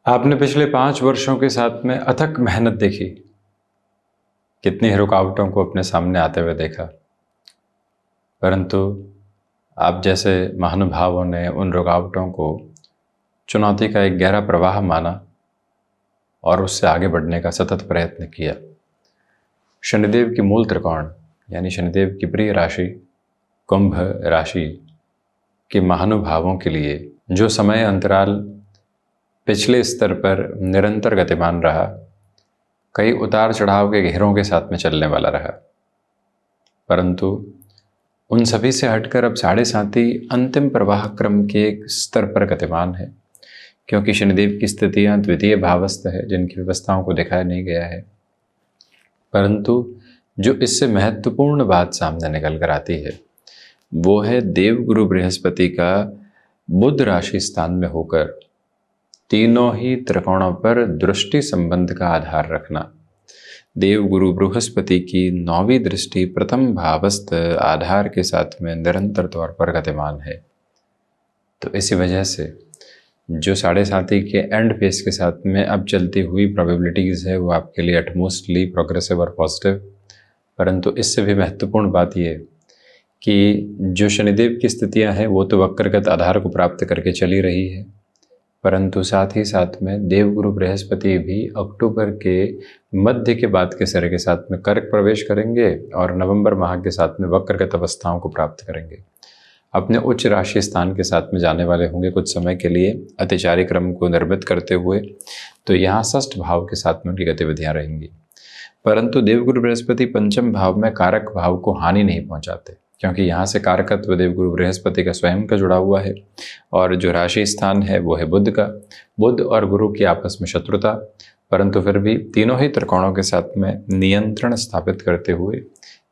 आपने पिछले 5 वर्षों के साथ में अथक मेहनत देखी, कितनी ही रुकावटों को अपने सामने आते हुए देखा, परंतु आप जैसे महानुभावों ने उन रुकावटों को चुनौती का एक गहरा प्रवाह माना और उससे आगे बढ़ने का सतत प्रयत्न किया। शनिदेव की मूल त्रिकोण यानी शनिदेव की प्रिय राशि कुंभ राशि के महानुभावों के लिए जो समय अंतराल पिछले स्तर पर निरंतर गतिमान रहा, कई उतार चढ़ाव के घेरों के साथ में चलने वाला रहा, परंतु उन सभी से हटकर अब साढ़े साथी अंतिम प्रवाह क्रम के एक स्तर पर गतिमान है, क्योंकि शनिदेव की स्थितियां द्वितीय भावस्थ है जिनकी व्यवस्थाओं को दिखाया नहीं गया है। परंतु जो इससे महत्वपूर्ण बात सामने निकल कर आती है वो है देवगुरु बृहस्पति का बुध राशि स्थान में होकर तीनों ही त्रिकोणों पर दृष्टि संबंध का आधार रखना। देवगुरु बृहस्पति की 9वीं दृष्टि प्रथम भावस्थ आधार के साथ में निरंतर तौर पर गतिमान है। तो इसी वजह से जो साढ़े साथी के एंड फेस के साथ में अब चलती हुई प्रोबेबिलिटीज़ है वो आपके लिए एटमोस्टली प्रोग्रेसिव और पॉजिटिव। परंतु इससे भी महत्वपूर्ण बात ये कि जो शनिदेव की स्थितियां हैं वो तो वक्रगत आधार को प्राप्त करके चली रही है, परंतु साथ ही साथ में देवगुरु बृहस्पति भी अक्टूबर के मध्य के बाद के सिरे के साथ में कर्क प्रवेश करेंगे और नवंबर माह के साथ में वक्रगत अवस्थाओं को प्राप्त करेंगे। अपने उच्च राशि स्थान के साथ में जाने वाले होंगे कुछ समय के लिए अतिचारी क्रम को निर्मित करते हुए, तो यहाँ षष्ठ भाव के साथ में उनकी गतिविधियाँ रहेंगी। परंतु देवगुरु बृहस्पति पंचम भाव में कारक भाव को हानि नहीं पहुँचाते, क्योंकि यहाँ से कारकत्व देवगुरु बृहस्पति का स्वयं का जुड़ा हुआ है और जो राशि स्थान है वो है बुध का। बुध और गुरु की आपस में शत्रुता, परंतु फिर भी तीनों ही त्रिकोणों के साथ में नियंत्रण स्थापित करते हुए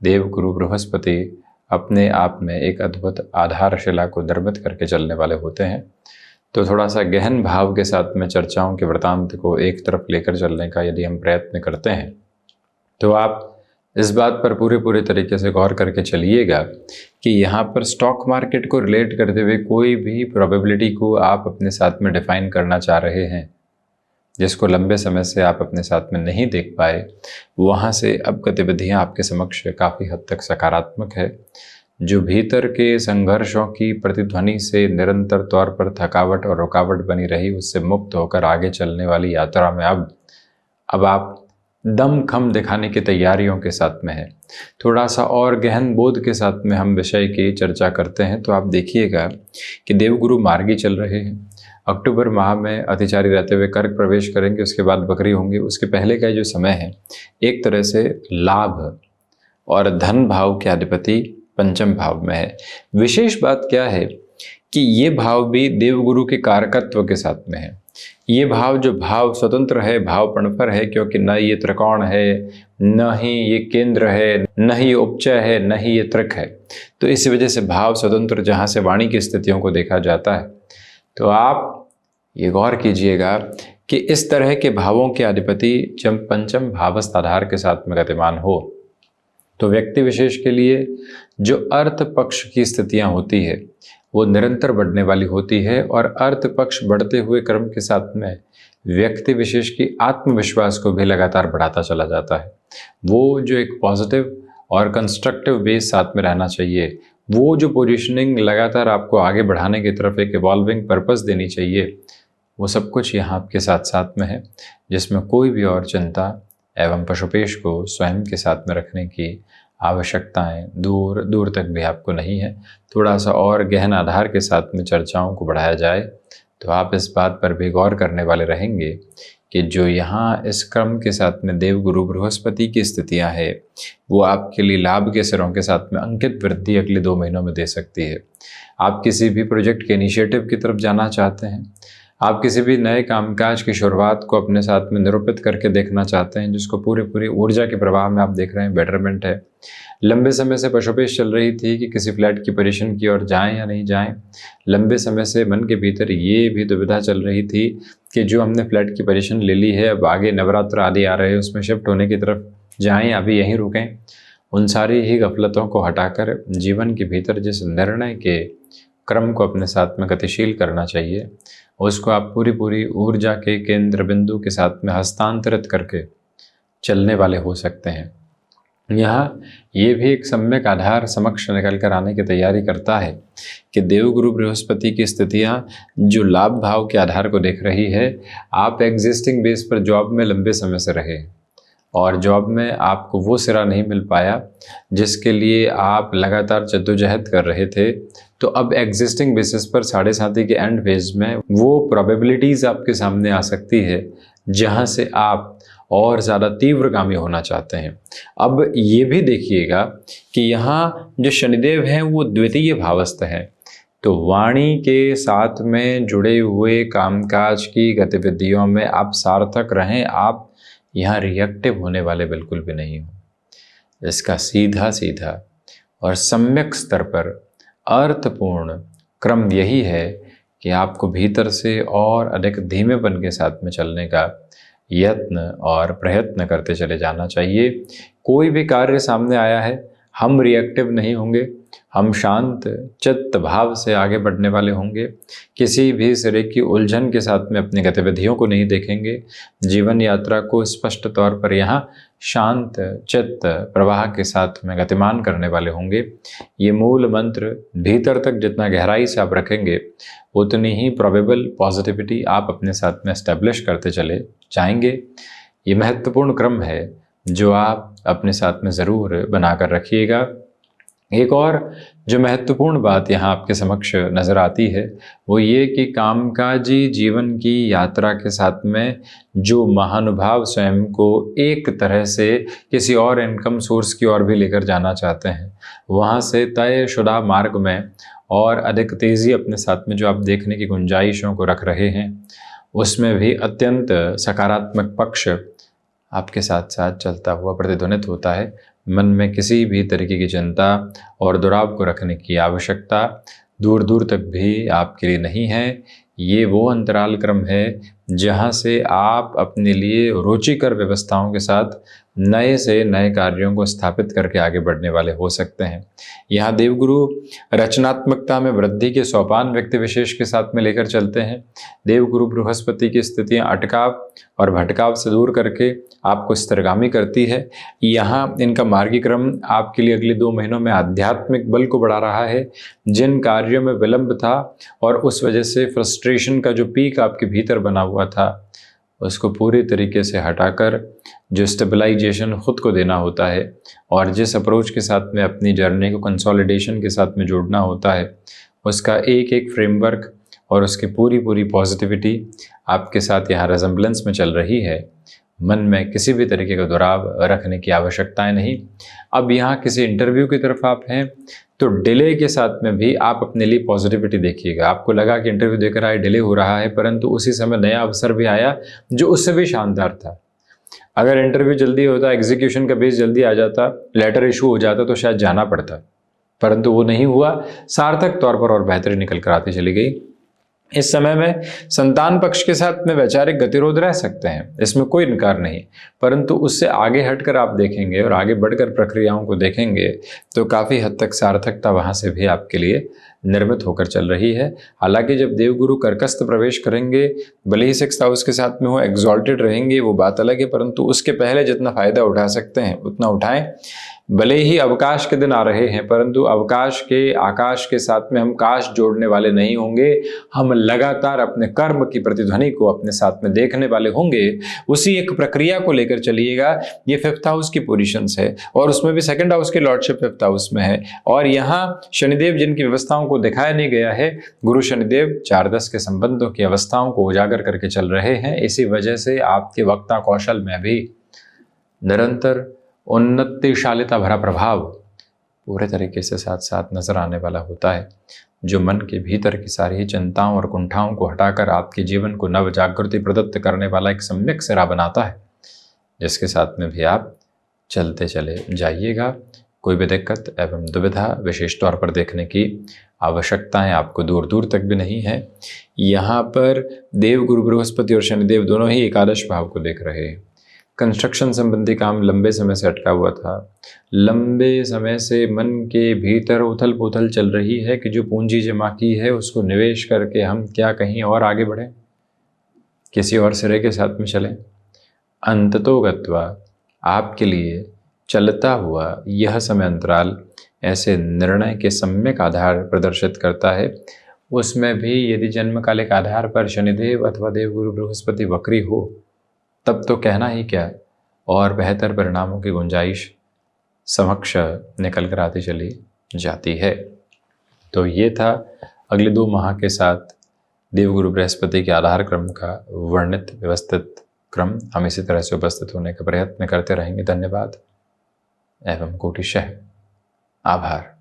देवगुरु बृहस्पति अपने आप में एक अद्भुत आधारशिला को निर्मित करके चलने वाले होते हैं। तो थोड़ा सा गहन भाव के साथ में चर्चाओं के वृत्तांत को एक तरफ लेकर चलने का यदि हम प्रयत्न करते हैं तो आप इस बात पर पूरे तरीके से गौर करके चलिएगा कि यहाँ पर स्टॉक मार्केट को रिलेट करते हुए कोई भी प्रोबेबिलिटी को आप अपने साथ में डिफाइन करना चाह रहे हैं जिसको लंबे समय से आप अपने साथ में नहीं देख पाए, वहाँ से अब गतिविधियाँ आपके समक्ष काफ़ी हद तक सकारात्मक है। जो भीतर के संघर्षों की प्रतिध्वनि से निरंतर तौर पर थकावट और रुकावट बनी रही उससे मुक्त होकर आगे चलने वाली यात्रा में अब आप दमखम दिखाने की तैयारियों के साथ में है। थोड़ा सा और गहन बोध के साथ में हम विषय की चर्चा करते हैं तो आप देखिएगा कि देवगुरु मार्गी चल रहे हैं। अक्टूबर माह में अतिचारी रहते हुए कर्क प्रवेश करेंगे, उसके बाद बकरी होंगे। उसके पहले का जो समय है एक तरह से लाभ और धन भाव के अधिपति पंचम भाव में है। विशेष बात क्या है कि ये भाव भी देवगुरु के कारकत्व के साथ में है। ये भाव जो भाव स्वतंत्र है, भाव पणफर है, क्योंकि न ये त्रिकोण है, न ही ये केंद्र है, न ही ये उपचय है, न ही ये त्रिक है। तो इसी वजह से भाव स्वतंत्र जहाँ से वाणी की स्थितियों को देखा जाता है, तो आप ये गौर कीजिएगा कि इस तरह के भावों के अधिपति जब पंचम भावस्थ आधार के साथ में गतिमान हो तो व्यक्ति विशेष के लिए जो अर्थ पक्ष की स्थितियां होती है वो निरंतर बढ़ने वाली होती है और अर्थ पक्ष बढ़ते हुए क्रम के साथ में व्यक्ति विशेष की आत्मविश्वास को भी लगातार बढ़ाता चला जाता है। वो जो एक पॉजिटिव और कंस्ट्रक्टिव बेस साथ में रहना चाहिए, वो जो पोजीशनिंग लगातार आपको आगे बढ़ाने की तरफ एक इवॉल्विंग पर्पस देनी चाहिए, वो सब कुछ यहाँ आपके साथ साथ में है, जिसमें कोई भी और चिंता एवं पशुपेश को स्वयं के साथ में रखने की आवश्यकताएं दूर दूर तक भी आपको नहीं है। थोड़ा सा और गहन आधार के साथ में चर्चाओं को बढ़ाया जाए तो आप इस बात पर भी गौर करने वाले रहेंगे कि जो यहाँ इस क्रम के साथ में देवगुरु बृहस्पति की स्थितियाँ है वो आपके लिए लाभ के सिरों के साथ में अंकित वृद्धि अगले 2 महीनों में दे सकती है। आप किसी भी प्रोजेक्ट के इनिशिएटिव की तरफ जाना चाहते हैं, आप किसी भी नए कामकाज की शुरुआत को अपने साथ में निरूपित करके देखना चाहते हैं जिसको पूरी ऊर्जा के प्रवाह में आप देख रहे हैं बेटरमेंट है। लंबे समय से पशुपेश चल रही थी कि किसी फ्लैट की पोजीशन की ओर जाएं या नहीं जाएं। लंबे समय से मन के भीतर ये भी दुविधा चल रही थी कि जो हमने फ्लैट की पोजीशन ले ली है अब आगे नवरात्र आदि आ रहे हैं उसमें शिफ्ट होने की तरफ जाएं, अभी यहीं रुकें। उन सारी ही गफलतों को हटाकर जीवन के भीतर जिस निर्णय के क्रम को अपने साथ में गतिशील करना चाहिए उसको आप पूरी पूरी ऊर्जा के केंद्र बिंदु के साथ में हस्तांतरित करके चलने वाले हो सकते हैं। यहाँ ये भी एक सम्यक आधार समक्ष निकल कर आने की तैयारी करता है कि देवगुरु बृहस्पति की स्थितियाँ जो लाभ भाव के आधार को देख रही है। आप एग्जिस्टिंग बेस पर जॉब में लंबे समय से रहे और जॉब में आपको वो सिरा नहीं मिल पाया जिसके लिए आप लगातार जद्दोजहद कर रहे थे, तो अब एग्जिस्टिंग बेसिस पर 7.5 के एंड फेज में वो प्रोबेबिलिटीज़ आपके सामने आ सकती है जहाँ से आप और ज़्यादा तीव्रगामी होना चाहते हैं। अब ये भी देखिएगा कि यहाँ जो शनिदेव हैं वो द्वितीय भावस्थ हैं, तो वाणी के साथ में जुड़े हुए कामकाज की गतिविधियों में आप सार्थक रहें। आप यहाँ रिएक्टिव होने वाले बिल्कुल भी नहीं हो। इसका सीधा सीधा और सम्यक स्तर पर अर्थपूर्ण क्रम यही है कि आपको भीतर से और अधिक धीमेपन के साथ में चलने का यत्न और प्रयत्न करते चले जाना चाहिए। कोई भी कार्य सामने आया है, हम रिएक्टिव नहीं होंगे, हम शांत चित्त भाव से आगे बढ़ने वाले होंगे। किसी भी सिरे की उलझन के साथ में अपनी गतिविधियों को नहीं देखेंगे। जीवन यात्रा को स्पष्ट तौर पर यहाँ शांत चित्त प्रवाह के साथ में गतिमान करने वाले होंगे। ये मूल मंत्र भीतर तक जितना गहराई से आप रखेंगे उतनी ही प्रोबेबल पॉजिटिविटी आप अपने साथ में एस्टेब्लिश करते चले जाएंगे। ये महत्वपूर्ण क्रम है जो आप अपने साथ में ज़रूर बनाकर रखिएगा। एक और जो महत्वपूर्ण बात यहाँ आपके समक्ष नज़र आती है वो ये कि कामकाजी जीवन की यात्रा के साथ में जो महानुभाव स्वयं को एक तरह से किसी और इनकम सोर्स की ओर भी लेकर जाना चाहते हैं, वहाँ से तयशुदा मार्ग में और अधिक तेज़ी अपने साथ में जो आप देखने की गुंजाइशों को रख रहे हैं, उसमें भी अत्यंत सकारात्मक पक्ष आपके साथ साथ चलता हुआ प्रतिध्वनित होता है। मन में किसी भी तरीके की चिंता और दुराव को रखने की आवश्यकता दूर दूर तक भी आपके लिए नहीं है। ये वो अंतराल क्रम है जहाँ से आप अपने लिए रुचिकर व्यवस्थाओं के साथ नए से नए कार्यों को स्थापित करके आगे बढ़ने वाले हो सकते हैं। यहाँ देवगुरु रचनात्मकता में वृद्धि के सोपान व्यक्ति विशेष के साथ में लेकर चलते हैं। देवगुरु बृहस्पति की स्थितियाँ अटकाव और भटकाव से दूर करके आपको स्थिरगामी करती है। यहाँ इनका मार्गी क्रम आपके लिए अगले 2 महीनों में आध्यात्मिक बल को बढ़ा रहा है। जिन कार्यों में विलंब था और उस वजह से फ्रस्ट्रेशन का जो पीक आपके भीतर बना हुआ था, उसको पूरी तरीके से हटाकर जो स्टेबलाइजेशन खुद को देना होता है और जिस अप्रोच के साथ में अपनी जर्नी को कंसोलिडेशन के साथ में जोड़ना होता है, उसका एक एक फ्रेमवर्क और उसकी पूरी पूरी पॉजिटिविटी आपके साथ यहाँ रेजम्बलेंस में चल रही है। मन में किसी भी तरीके का दुराव रखने की आवश्यकताएं नहीं। अब यहाँ किसी इंटरव्यू की तरफ आप हैं तो डिले के साथ में भी आप अपने लिए पॉजिटिविटी देखिएगा। आपको लगा कि इंटरव्यू देकर आए डिले हो रहा है, परंतु उसी समय नया अवसर भी आया जो उससे भी शानदार था। अगर इंटरव्यू जल्दी होता, एग्जीक्यूशन का बेस जल्दी आ जाता, लेटर इशू हो जाता तो शायद जाना पड़ता, परंतु वो नहीं हुआ। सार्थक तौर पर और बेहतरी निकल कर आती चली गई। इस समय में संतान पक्ष के साथ में वैचारिक गतिरोध रह सकते हैं, इसमें कोई इनकार नहीं, परंतु उससे आगे हटकर आप देखेंगे और आगे बढ़कर प्रक्रियाओं को देखेंगे तो काफ़ी हद तक सार्थकता वहाँ से भी आपके लिए निर्मित होकर चल रही है। हालांकि जब देवगुरु कर्कस्थ प्रवेश करेंगे, भले ही 6th हाउस के साथ में हो, एग्जॉल्टेड रहेंगे, वो बात अलग है, परंतु उसके पहले जितना फ़ायदा उठा सकते हैं उतना उठाएं। भले ही अवकाश के दिन आ रहे हैं, परंतु अवकाश के आकाश के साथ में हम काश जोड़ने वाले नहीं होंगे। हम लगातार अपने कर्म की प्रतिध्वनि को अपने साथ में देखने वाले होंगे। उसी एक प्रक्रिया को लेकर चलिएगा। ये 5th हाउस की पोजीशंस है और उसमें भी 2nd हाउस की लॉर्डशिप 5th हाउस में है। और यहाँ शनिदेव जिनकी व्यवस्थाओं को दिखाया नहीं गया है, गुरु शनिदेव 4-10 के संबंधों की अवस्थाओं को उजागर करके चल रहे हैं। इसी वजह से आपके वक्ता कौशल में भी निरंतर उन्नतिशालिता भरा प्रभाव पूरे तरीके से साथ साथ नजर आने वाला होता है, जो मन के भीतर की सारी चिंताओं और कुंठाओं को हटाकर आपके जीवन को नव जागृति प्रदत्त करने वाला एक सम्यक सिरा बनाता है, जिसके साथ में भी आप चलते चले जाइएगा। कोई भी दिक्कत एवं दुविधा विशेष तौर पर देखने की आवश्यकताएं आपको दूर दूर तक भी नहीं है। यहाँ पर देव गुरु बृहस्पति और शनिदेव दोनों ही एकादश भाव को देख रहे हैं। कंस्ट्रक्शन संबंधी काम लंबे समय से अटका हुआ था, लंबे समय से मन के भीतर उथल पुथल चल रही है कि जो पूंजी जमा की है उसको निवेश करके हम क्या कहीं और आगे बढ़ें, किसी और सिरे के साथ में चलें। अंततोगत्वा आपके लिए चलता हुआ यह समय अंतराल ऐसे निर्णय के सम्यक आधार प्रदर्शित करता है। उसमें भी यदि जन्मकालिक आधार पर शनिदेव अथवा देवगुरु बृहस्पति वक्री हो तब तो कहना ही क्या, और बेहतर परिणामों की गुंजाइश समक्ष निकल कर आती चली जाती है। तो ये था अगले 2 माह के साथ देवगुरु बृहस्पति के आधार क्रम का वर्णित व्यवस्थित क्रम। हम इसी तरह से उपस्थित होने का प्रयत्न करते रहेंगे। धन्यवाद एवं कोटिशः आभार।